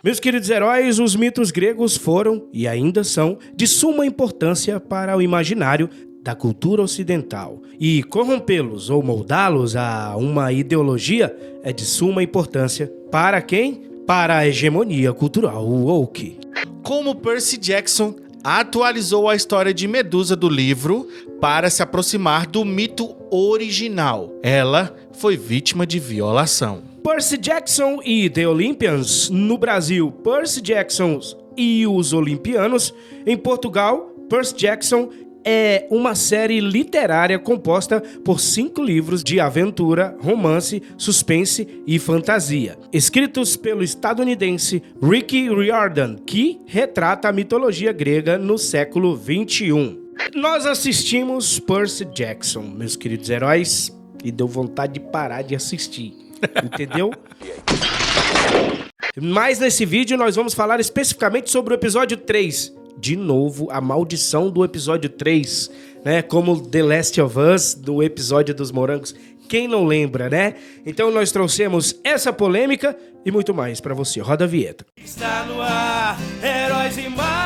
Meus queridos heróis, os mitos gregos foram, e ainda são, de suma importância para o imaginário da cultura ocidental. E corrompê-los ou moldá-los a uma ideologia é de suma importância para quem? Para a hegemonia cultural woke. Como Percy Jackson atualizou a história de Medusa do livro para se aproximar do mito original. Ela foi vítima de violação. Percy Jackson e The Olympians, no Brasil, Percy Jackson e os Olimpianos. Em Portugal, Percy Jackson é uma série literária composta por 5 livros de aventura, romance, suspense e fantasia, escritos pelo estadunidense Rick Riordan, que retrata a mitologia grega no século XXI. Nós assistimos Percy Jackson, meus queridos heróis, e deu vontade de parar de assistir, entendeu? Mas nesse vídeo nós vamos falar especificamente sobre o episódio 3. De novo, a maldição do episódio 3, né? Como The Last of Us, do episódio dos morangos. Quem não lembra, né? Então nós trouxemos essa polêmica e muito mais pra você. Roda a vinheta. Está no ar, Heróis e Mais.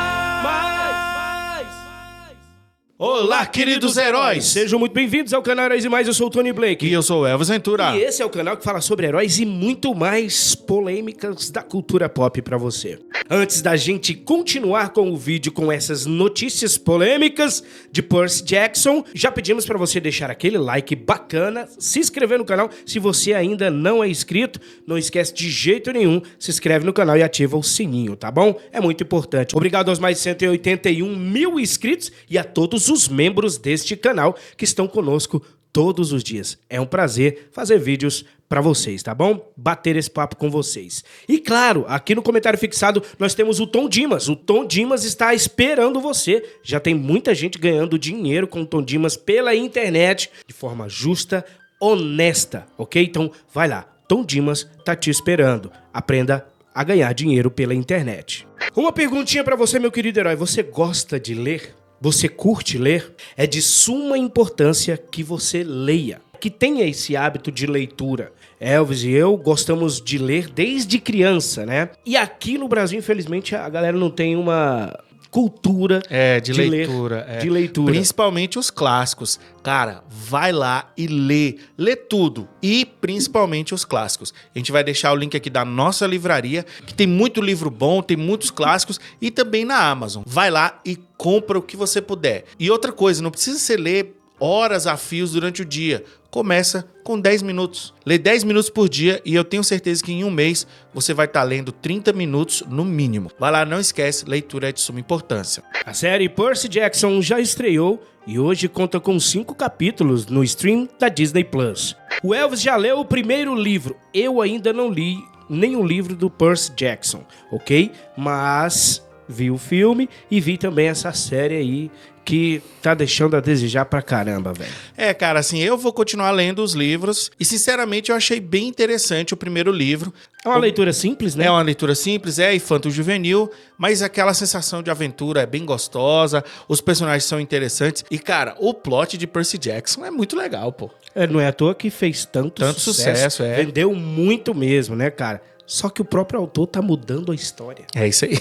Olá, queridos heróis! Sejam muito bem-vindos ao canal Heróis e Mais. Eu sou o Tony Blake. E eu sou o Elvis Ventura. E esse é o canal que fala sobre heróis e muito mais polêmicas da cultura pop pra você. Antes da gente continuar com o vídeo com essas notícias polêmicas de Percy Jackson, já pedimos pra você deixar aquele like bacana, se inscrever no canal. Se você ainda não é inscrito, não esquece de jeito nenhum, se inscreve no canal e ativa o sininho, tá bom? É muito importante. Obrigado aos mais de 181 mil inscritos e a todos os membros deste canal que estão conosco todos os dias. É um prazer fazer vídeos pra vocês, tá bom? Bater esse papo com vocês. E claro, aqui no comentário fixado nós temos o Tom Dimas. O Tom Dimas está esperando você. Já tem muita gente ganhando dinheiro com o Tom Dimas pela internet de forma justa, honesta, ok? Então vai lá, Tom Dimas tá te esperando. Aprenda a ganhar dinheiro pela internet. Uma perguntinha pra você, meu querido herói. Você gosta de ler? Você curte ler? É de suma importância que você leia, que tenha esse hábito de leitura. Elvis e eu gostamos de ler desde criança, né? E aqui no Brasil, infelizmente, a galera não tem uma cultura de leitura. De leitura. Principalmente os clássicos. Cara, vai lá e lê. Lê tudo. E principalmente os clássicos. A gente vai deixar o link aqui da nossa livraria, que tem muito livro bom, tem muitos clássicos, e também na Amazon. Vai lá e compra o que você puder. E outra coisa, não precisa você ler horas a fios durante o dia. Começa com 10 minutos. Lê 10 minutos por dia e eu tenho certeza que em um mês você vai estar lendo 30 minutos no mínimo. Vai lá, não esquece, leitura é de suma importância. A série Percy Jackson já estreou e hoje conta com 5 capítulos no stream da Disney+. O Elvis já leu o primeiro livro. Eu ainda não li nenhum livro do Percy Jackson, ok? Mas vi o filme e vi também essa série aí que tá deixando a desejar pra caramba, velho. Cara, assim, eu vou continuar lendo os livros e, sinceramente, eu achei bem interessante o primeiro livro. É uma leitura simples, né? É uma leitura simples, infanto-juvenil, mas aquela sensação de aventura é bem gostosa, os personagens são interessantes e, cara, o plot de Percy Jackson é muito legal, pô. Não é à toa que fez tanto sucesso. Vendeu muito mesmo, né, cara? Só que o próprio autor tá mudando a história. É isso aí.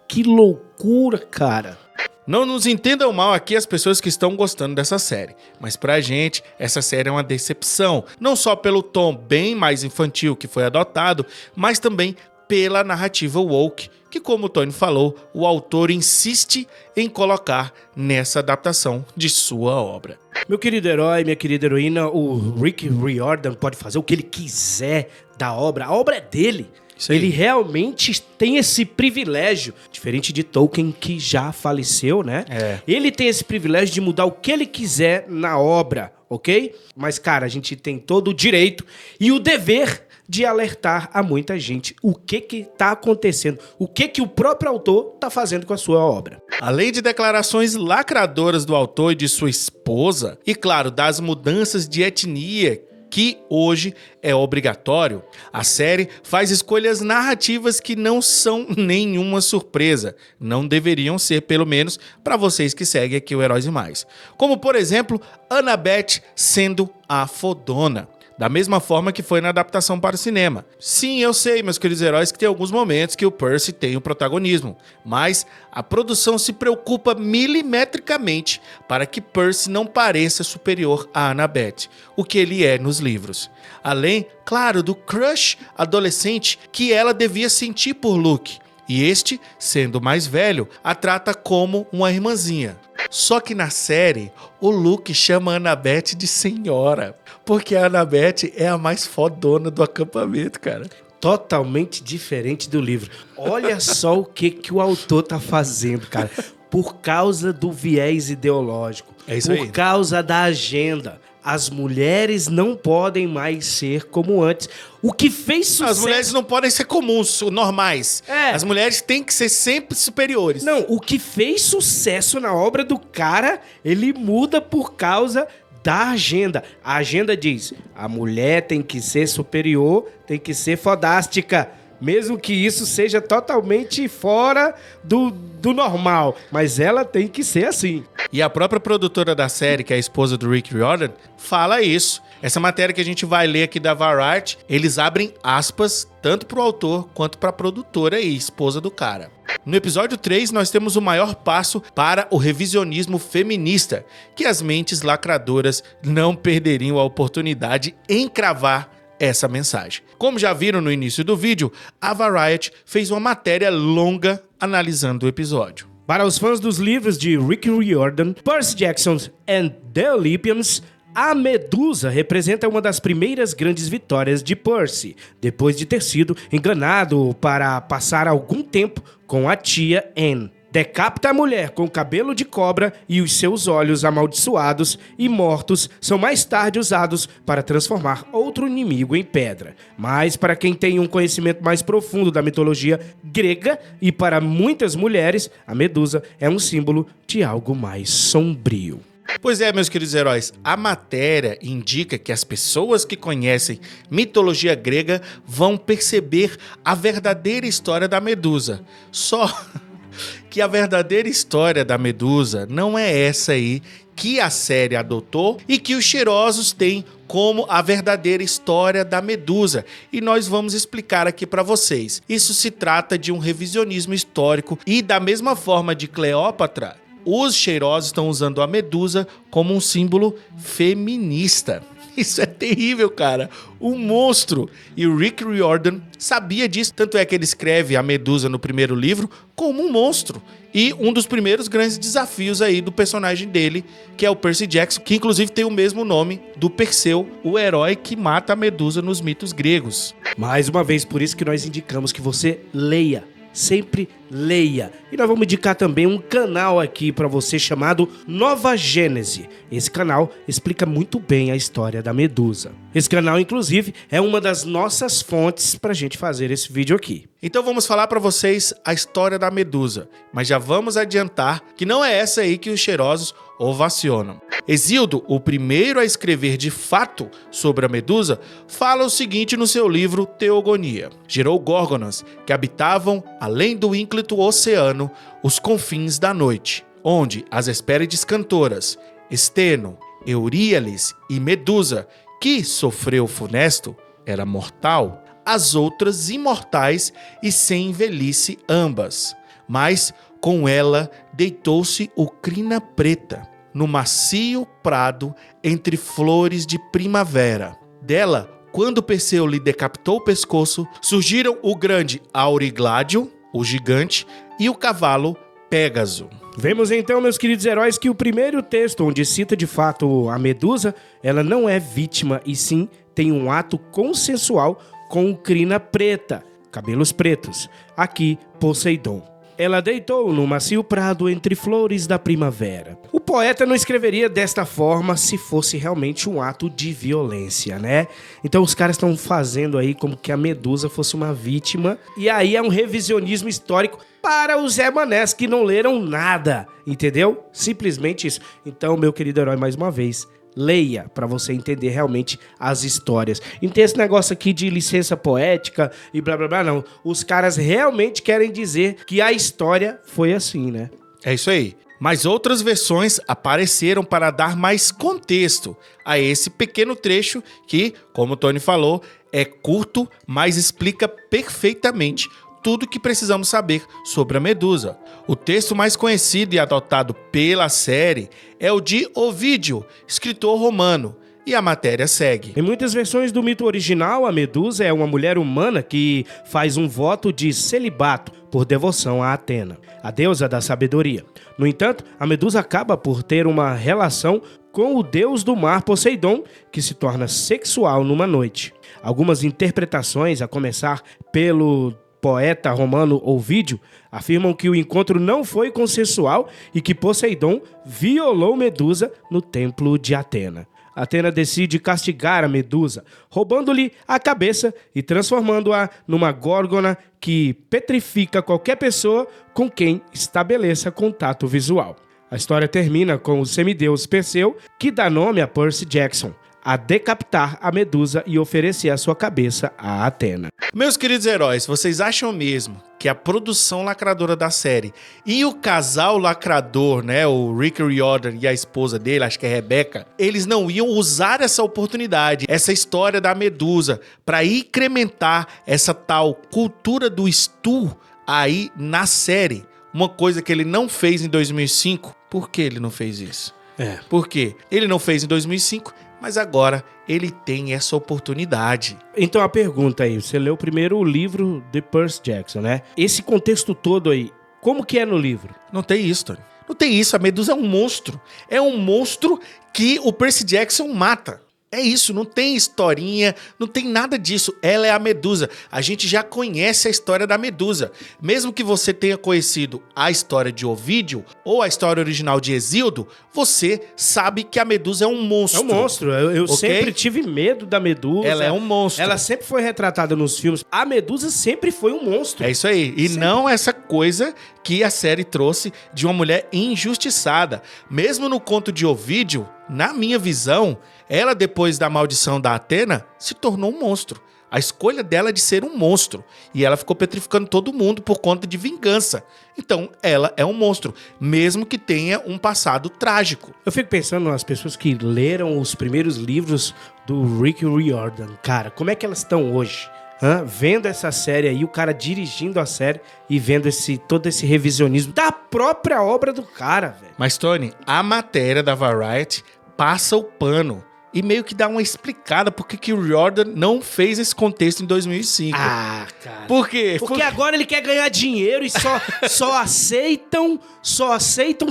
Que loucura, cara. Não nos entendam mal aqui as pessoas que estão gostando dessa série, mas pra gente, essa série é uma decepção, não só pelo tom bem mais infantil que foi adotado, mas também pela narrativa woke, que, como o Tony falou, o autor insiste em colocar nessa adaptação de sua obra. Meu querido herói, minha querida heroína, o Rick Riordan pode fazer o que ele quiser da obra, a obra é dele. Ele realmente tem esse privilégio, diferente de Tolkien, que já faleceu, né? Ele tem esse privilégio de mudar o que ele quiser na obra, ok? Mas, cara, a gente tem todo o direito e o dever de alertar a muita gente o que tá acontecendo, o que o próprio autor tá fazendo com a sua obra. Além de declarações lacradoras do autor e de sua esposa, e claro, das mudanças de etnia que hoje é obrigatório, a série faz escolhas narrativas que não são nenhuma surpresa. Não deveriam ser, pelo menos, para vocês que seguem aqui o Heróis e Mais. Como, por exemplo, Annabeth sendo a fodona. da mesma forma que foi na adaptação para o cinema. Sim, eu sei, meus queridos heróis, que tem alguns momentos que o Percy tem o protagonismo, mas a produção se preocupa milimetricamente para que Percy não pareça superior a Annabeth, o que ele é nos livros. Além, claro, do crush adolescente que ela devia sentir por Luke, e este, sendo mais velho, a trata como uma irmãzinha. Só que na série, o Luke chama a Annabeth de senhora, porque a Annabeth é a mais fodona do acampamento, cara. Totalmente diferente do livro. Olha só o que o autor tá fazendo, cara. Por causa do viés ideológico. É isso aí. Por causa da agenda. As mulheres não podem mais ser como antes. O que fez sucesso... As mulheres não podem ser comuns, normais. É. As mulheres têm que ser sempre superiores. Não, o que fez sucesso na obra do cara, ele muda por causa da agenda. A agenda diz, a mulher tem que ser superior, tem que ser fodástica. Mesmo que isso seja totalmente fora do normal. Mas ela tem que ser assim. E a própria produtora da série, que é a esposa do Rick Riordan, fala isso. Essa matéria que a gente vai ler aqui da Variety, eles abrem aspas tanto pro autor quanto pra produtora e esposa do cara. No episódio 3, nós temos o maior passo para o revisionismo feminista, que as mentes lacradoras não perderiam a oportunidade em cravar essa mensagem. Como já viram no início do vídeo, a Variety fez uma matéria longa analisando o episódio. Para os fãs dos livros de Rick Riordan, Percy Jackson and the Olympians, a Medusa representa uma das primeiras grandes vitórias de Percy, depois de ter sido enganado para passar algum tempo com a tia Anne. Decapita a mulher com cabelo de cobra e os seus olhos amaldiçoados e mortos são mais tarde usados para transformar outro inimigo em pedra. Mas para quem tem um conhecimento mais profundo da mitologia grega e para muitas mulheres, a Medusa é um símbolo de algo mais sombrio. Pois é, meus queridos heróis, a matéria indica que as pessoas que conhecem mitologia grega vão perceber a verdadeira história da Medusa. Só que a verdadeira história da Medusa não é essa aí que a série adotou e que os cheirosos têm como a verdadeira história da Medusa. E nós vamos explicar aqui para vocês. Isso se trata de um revisionismo histórico e da mesma forma de Cleópatra, os cheirosos estão usando a Medusa como um símbolo feminista. Isso é terrível, cara. Um monstro. E o Rick Riordan sabia disso. Tanto é que ele escreve a Medusa no primeiro livro como um monstro. E um dos primeiros grandes desafios aí do personagem dele, que é o Percy Jackson, que inclusive tem o mesmo nome do Perseu, o herói que mata a Medusa nos mitos gregos. Mais uma vez, por isso que nós indicamos que você leia. Sempre leia. E nós vamos indicar também um canal aqui para você chamado Nova Gênese. Esse canal explica muito bem a história da Medusa. Esse canal, inclusive, é uma das nossas fontes para a gente fazer esse vídeo aqui. Então vamos falar para vocês a história da Medusa, mas já vamos adiantar que não é essa aí que os cheirosos ovacionam. Hesíodo, o primeiro a escrever de fato sobre a Medusa, fala o seguinte no seu livro Teogonia. Gerou górgonas que habitavam, além do ínclito oceano, os confins da noite, onde as Hespérides cantoras, Esteno, Euríales e Medusa, que sofreu funesto, era mortal, as outras imortais e sem velhice ambas. Mas com ela deitou-se o crina preta, no macio prado entre flores de primavera. Dela, quando Perseu lhe decapitou o pescoço, surgiram o grande Aurigládio, o gigante, e o cavalo Pégaso. Vemos então, meus queridos heróis, que o primeiro texto onde cita de fato a Medusa, ela não é vítima e sim tem um ato consensual com crina preta, cabelos pretos, aqui Poseidon. Ela deitou no macio prado entre flores da primavera. O poeta não escreveria desta forma se fosse realmente um ato de violência, né? Então os caras estão fazendo aí como que a Medusa fosse uma vítima. E aí é um revisionismo histórico para os Zé Manés que não leram nada, entendeu? Simplesmente isso. Então, meu querido herói, mais uma vez, leia para você entender realmente as histórias. E não tem esse negócio aqui de licença poética e blá blá blá, não. Os caras realmente querem dizer que a história foi assim, né? É isso aí. Mas outras versões apareceram para dar mais contexto a esse pequeno trecho que, como o Tony falou, é curto, mas explica perfeitamente tudo o que precisamos saber sobre a Medusa. O texto mais conhecido e adotado pela série é o de Ovídio, escritor romano, e a matéria segue. Em muitas versões do mito original, a Medusa é uma mulher humana que faz um voto de celibato por devoção a Atena, a deusa da sabedoria. No entanto, a Medusa acaba por ter uma relação com o deus do mar Poseidon, que se torna sexual numa noite. Algumas interpretações, a começar pelo poeta romano Ovídio, afirmam que o encontro não foi consensual e que Poseidon violou Medusa no templo de Atena. Atena decide castigar a Medusa, roubando-lhe a cabeça e transformando-a numa górgona que petrifica qualquer pessoa com quem estabeleça contato visual. A história termina com o semideus Perseu, que dá nome a Percy Jackson, a decapitar a Medusa e oferecer a sua cabeça a Atena. Meus queridos heróis, vocês acham mesmo que a produção lacradora da série e o casal lacrador, né, o Rick Riordan e a esposa dele, acho que é Rebecca, eles não iam usar essa oportunidade, essa história da Medusa, para incrementar essa tal cultura do Stu aí na série? Uma coisa que ele não fez em 2005. Por que ele não fez isso? Por quê? Ele não fez em 2005, mas agora ele tem essa oportunidade. Então a pergunta aí, você leu primeiro o livro de Percy Jackson, né? Esse contexto todo aí, como que é no livro? Não tem isso, Tony. Não tem isso, a Medusa é um monstro. É um monstro que o Percy Jackson mata. É isso, não tem historinha, não tem nada disso. Ela é a Medusa. A gente já conhece a história da Medusa. Mesmo que você tenha conhecido a história de Ovídio ou a história original de Hesíodo, você sabe que a Medusa é um monstro. É um monstro. Eu Okay? sempre tive medo da Medusa. Ela é um monstro. Ela sempre foi retratada nos filmes. A Medusa sempre foi um monstro. É isso aí. E sempre. Não essa coisa que a série trouxe de uma mulher injustiçada. Mesmo no conto de Ovídio, na minha visão, ela, depois da maldição da Atena, se tornou um monstro. A escolha dela é de ser um monstro. E ela ficou petrificando todo mundo por conta de vingança. Então, ela é um monstro, mesmo que tenha um passado trágico. Eu fico pensando nas pessoas que leram os primeiros livros do Rick Riordan. Cara, como é que elas estão hoje? Vendo essa série aí, o cara dirigindo a série e vendo todo esse revisionismo da própria obra do cara, velho. Mas, Tony, a matéria da Variety passa o pano e meio que dá uma explicada por que o Riordan não fez esse contexto em 2005. Ah, cara. Por quê? Porque agora ele quer ganhar dinheiro e só aceitam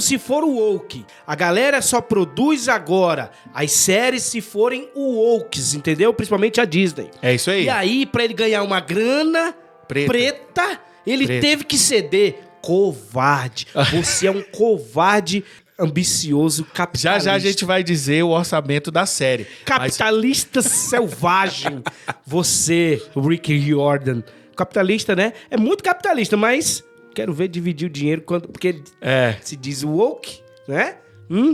se for o woke. A galera só produz agora as séries se forem o wokes, entendeu? Principalmente a Disney. É isso aí. E aí, pra ele ganhar uma grana preta ele teve que ceder. Covarde. Você é um covarde ambicioso, capitalista. Já a gente vai dizer o orçamento da série. Capitalista selvagem. Você, Rick Riordan. Capitalista, né? É muito capitalista, mas quero ver dividir o dinheiro porque se diz woke, né?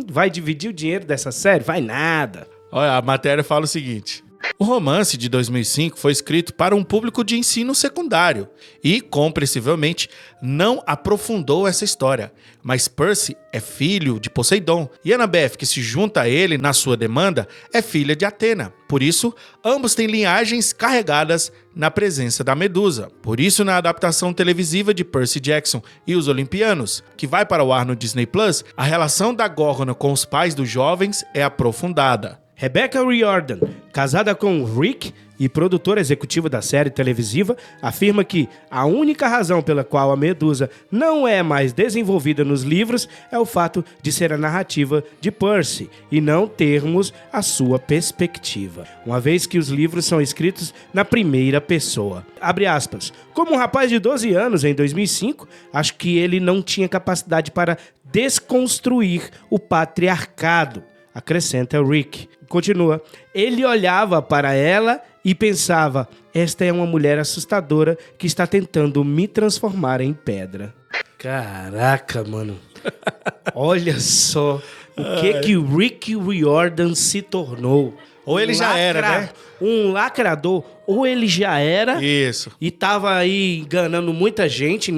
Vai dividir o dinheiro dessa série? Vai nada. Olha, a matéria fala o seguinte. O romance de 2005 foi escrito para um público de ensino secundário e, compreensivelmente, não aprofundou essa história. Mas Percy é filho de Poseidon e Annabeth, que se junta a ele na sua demanda, é filha de Atena. Por isso, ambos têm linhagens carregadas na presença da Medusa. Por isso, na adaptação televisiva de Percy Jackson e os Olimpianos, que vai para o ar no Disney Plus, a relação da Górgona com os pais dos jovens é aprofundada. Rebecca Riordan, casada com Rick e produtora executiva da série televisiva, afirma que a única razão pela qual a Medusa não é mais desenvolvida nos livros é o fato de ser a narrativa de Percy e não termos a sua perspectiva, uma vez que os livros são escritos na primeira pessoa. Abre aspas. Como um rapaz de 12 anos em 2005, acho que ele não tinha capacidade para desconstruir o patriarcado, acrescenta Rick. Continua. Ele olhava para ela e pensava: esta é uma mulher assustadora que está tentando me transformar em pedra. Caraca, mano. Olha só o que o Rick Riordan se tornou. Ou ele já era, né? Um lacrador ou ele já era Isso. e tava aí enganando muita gente,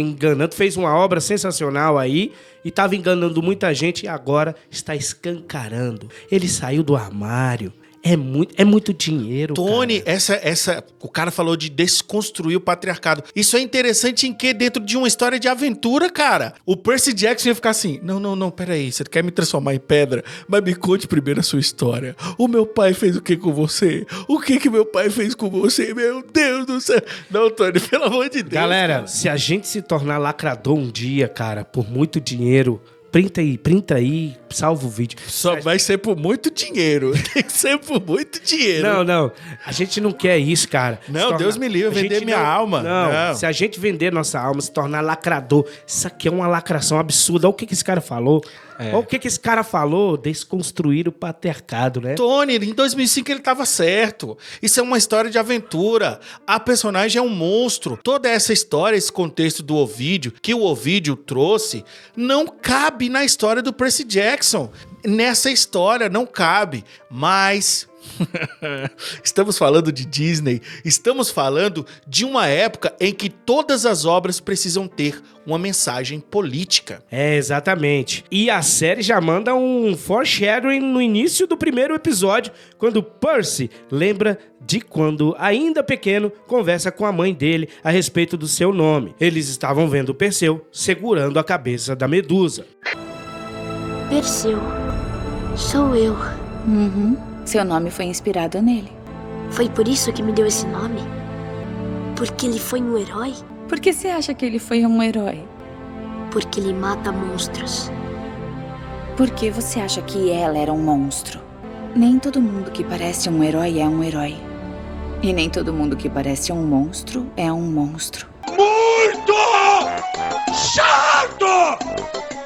fez uma obra sensacional aí e tava enganando muita gente e agora está escancarando. Ele saiu do armário. É muito dinheiro, Tony, cara. o cara falou de desconstruir o patriarcado. Isso é interessante em que dentro de uma história de aventura, cara. O Percy Jackson ia ficar assim, não, peraí, você quer me transformar em pedra? Mas me conte primeiro a sua história. O meu pai fez o que com você? O que meu pai fez com você? Meu Deus do céu. Não, Tony, pelo amor de Deus. Galera, cara. se a gente se tornar lacrador um dia, cara, por muito dinheiro, printa aí, salva o vídeo. Só vai ser por muito dinheiro. Tem que ser por muito dinheiro. Não. A gente não quer isso, cara. Não, Deus me livre, vender minha alma. Não, se a gente vender nossa alma, se tornar lacrador, isso aqui é uma lacração absurda. Olha o que esse cara falou. Olha o que esse cara falou, desconstruir o patriarcado, né? Tony, em 2005 ele tava certo. Isso é uma história de aventura. A personagem é um monstro. Toda essa história, esse contexto do Ovídio, que o Ovídio trouxe, não cabe na história do Percy Jackson. Nessa história não cabe. Mas... estamos falando de Disney, estamos falando de uma época em que todas as obras precisam ter uma mensagem política. É, exatamente. E a série já manda um foreshadowing no início do primeiro episódio, quando Percy lembra de quando, ainda pequeno, conversa com a mãe dele a respeito do seu nome. Eles estavam vendo Perseu segurando a cabeça da Medusa. Perseu, sou eu. Seu nome foi inspirado nele. Foi por isso que me deu esse nome? Porque ele foi um herói? Por que você acha que ele foi um herói? Porque ele mata monstros. Por que você acha que ela era um monstro? Nem todo mundo que parece um herói é um herói. E nem todo mundo que parece um monstro é um monstro. Muito chato!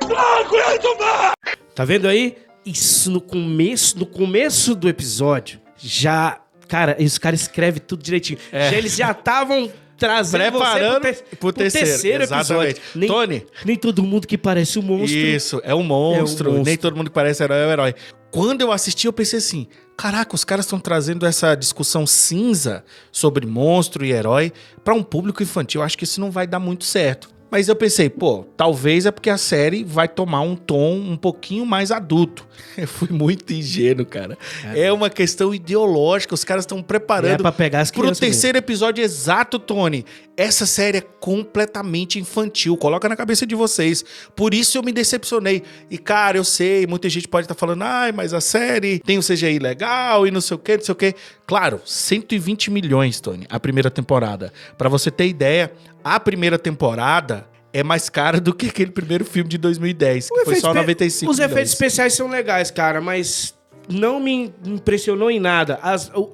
Não aguento mais! Tá vendo aí? Isso no começo do episódio, já... Cara, os caras escrevem tudo direitinho. Eles já estavam trazendo preparando você pro terceiro episódio. Tony. Nem todo mundo que parece um monstro. Isso, é um monstro. Nem todo mundo que parece herói é um herói. Quando eu assisti, eu pensei assim, caraca, os caras estão trazendo essa discussão cinza sobre monstro e herói pra um público infantil. Eu acho que isso não vai dar muito certo. Mas eu pensei, talvez é porque a série vai tomar um tom um pouquinho mais adulto. Eu fui muito ingênuo, cara. É uma questão ideológica, os caras estão preparando pra pegar as crianças pro terceiro episódio exato, Tony. Essa série é completamente infantil, coloca na cabeça de vocês. Por isso eu me decepcionei. E, cara, eu sei, muita gente pode estar falando, mas a série tem o CGI legal e não sei o quê. Claro, 120 milhões, Tony, a primeira temporada. Pra você ter ideia, a primeira temporada é mais cara do que aquele primeiro filme de 2010, que foi só 95 Os milhões. efeitos especiais são legais, cara, mas não me impressionou em nada.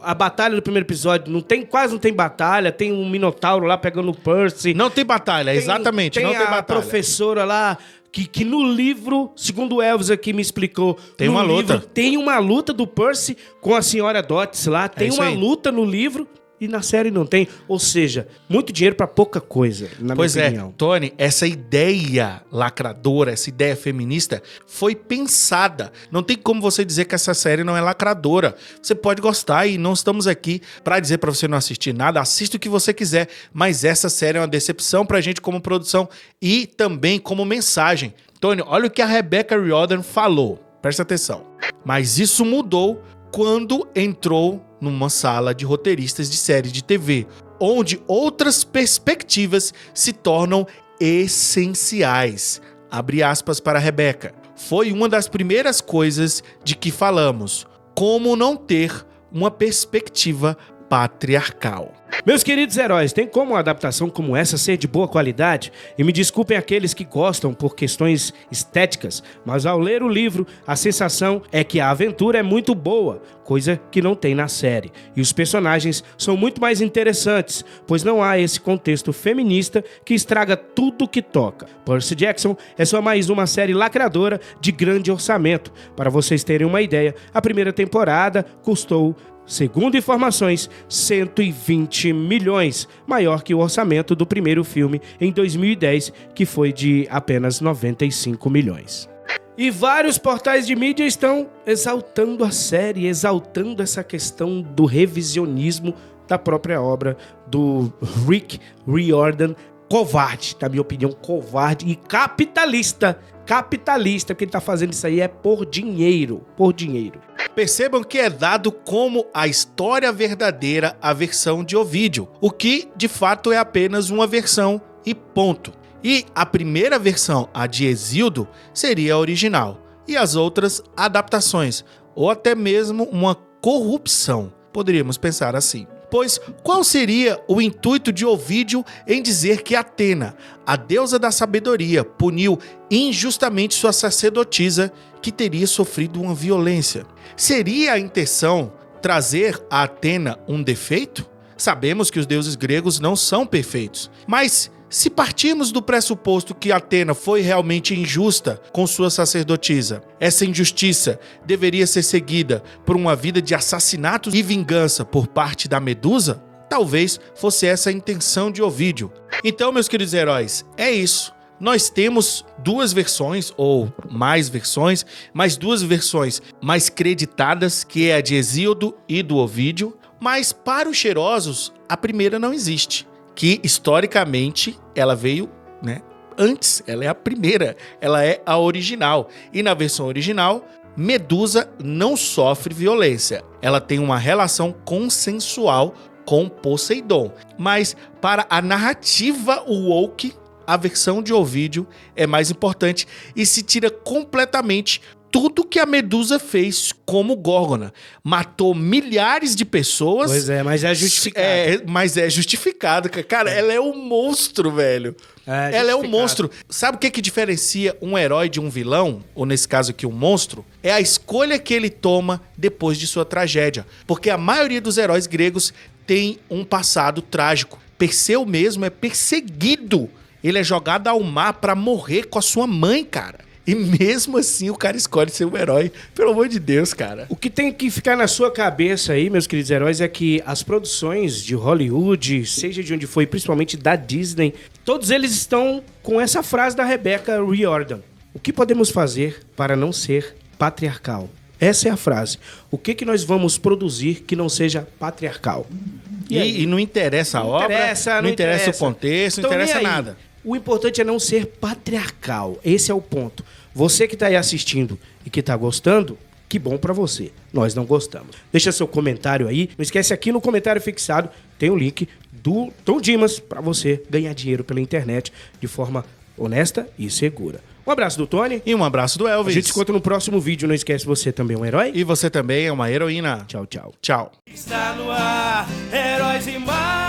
A batalha do primeiro episódio quase não tem batalha, tem um minotauro lá pegando o Percy. Não tem batalha, exatamente, não tem batalha. Tem a professora lá... Que no livro, segundo o Elvis aqui me explicou... Tem uma luta. Tem uma luta do Percy com a senhora Dots lá. Tem uma luta no livro e na série não tem. Ou seja, muito dinheiro pra pouca coisa, na minha opinião. Tony, essa ideia lacradora, essa ideia feminista foi pensada. Não tem como você dizer que essa série não é lacradora. Você pode gostar e não estamos aqui pra dizer pra você não assistir nada. Assista o que você quiser, mas essa série é uma decepção pra gente como produção e também como mensagem. Tony, olha o que a Rebecca Riordan falou. Presta atenção. Mas isso mudou quando entrou numa sala de roteiristas de série de TV, onde outras perspectivas se tornam essenciais. Abre aspas para a Rebecca. Foi uma das primeiras coisas de que falamos. Como não ter uma perspectiva patriarcal. Meus queridos heróis, tem como uma adaptação como essa ser de boa qualidade? E me desculpem aqueles que gostam por questões estéticas, mas ao ler o livro, a sensação é que a aventura é muito boa, coisa que não tem na série. E os personagens são muito mais interessantes, pois não há esse contexto feminista que estraga tudo que toca. Percy Jackson é só mais uma série lacradora de grande orçamento. Para vocês terem uma ideia, a primeira temporada custou, segundo informações, 120 milhões, maior que o orçamento do primeiro filme em 2010, que foi de apenas 95 milhões. E vários portais de mídia estão exaltando a série, exaltando essa questão do revisionismo da própria obra do Rick Riordan. Covarde, na minha opinião, covarde e capitalista. Capitalista, porque ele tá fazendo isso aí é por dinheiro, por dinheiro. Percebam que é dado como a história verdadeira a versão de Ovídio, o que de fato é apenas uma versão e ponto. E a primeira versão, a de Hesíodo, seria a original, e as outras adaptações, ou até mesmo uma corrupção, poderíamos pensar assim. Pois qual seria o intuito de Ovídio em dizer que Atena, a deusa da sabedoria, puniu injustamente sua sacerdotisa que teria sofrido uma violência? Seria a intenção trazer a Atena um defeito? Sabemos que os deuses gregos não são perfeitos, mas se partirmos do pressuposto que Atena foi realmente injusta com sua sacerdotisa, essa injustiça deveria ser seguida por uma vida de assassinatos e vingança por parte da Medusa? Talvez fosse essa a intenção de Ovídio. Então, meus queridos heróis, é isso. Nós temos duas versões, ou mais versões, mas duas versões mais creditadas, que é a de Hesíodo e do Ovídio, mas para os cheirosos, a primeira não existe. Que historicamente ela veio, antes, ela é a primeira, ela é a original. E na versão original, Medusa não sofre violência, ela tem uma relação consensual com Poseidon. Mas para a narrativa woke, a versão de Ovídio é mais importante e se tira completamente tudo que a Medusa fez como Górgona. Matou milhares de pessoas. Pois é, mas é justificado. Mas é justificado. Cara, ela é um monstro, velho. Ela é um monstro. Sabe o que diferencia um herói de um vilão? Ou nesse caso aqui, um monstro? É a escolha que ele toma depois de sua tragédia. Porque a maioria dos heróis gregos tem um passado trágico. Perseu mesmo é perseguido. Ele é jogado ao mar pra morrer com a sua mãe, cara. E mesmo assim o cara escolhe ser um herói. Pelo amor de Deus, cara. O que tem que ficar na sua cabeça aí, meus queridos heróis, é que as produções de Hollywood, seja de onde foi, principalmente da Disney, todos eles estão com essa frase da Rebecca Riordan. O que podemos fazer para não ser patriarcal? Essa é a frase. O que nós vamos produzir que não seja patriarcal? E não interessa a obra, não interessa o contexto, não interessa nada. O importante é não ser patriarcal. Esse é o ponto. Você que está aí assistindo e que está gostando, que bom para você. Nós não gostamos. Deixa seu comentário aí. Não esquece, aqui no comentário fixado tem o link do Tom Dimas para você ganhar dinheiro pela internet de forma honesta e segura. Um abraço do Tony. E um abraço do Elvis. A gente se encontra no próximo vídeo. Não esquece, você também é um herói. E você também é uma heroína. Tchau, tchau. Tchau. Está no ar, Heróis e Mais.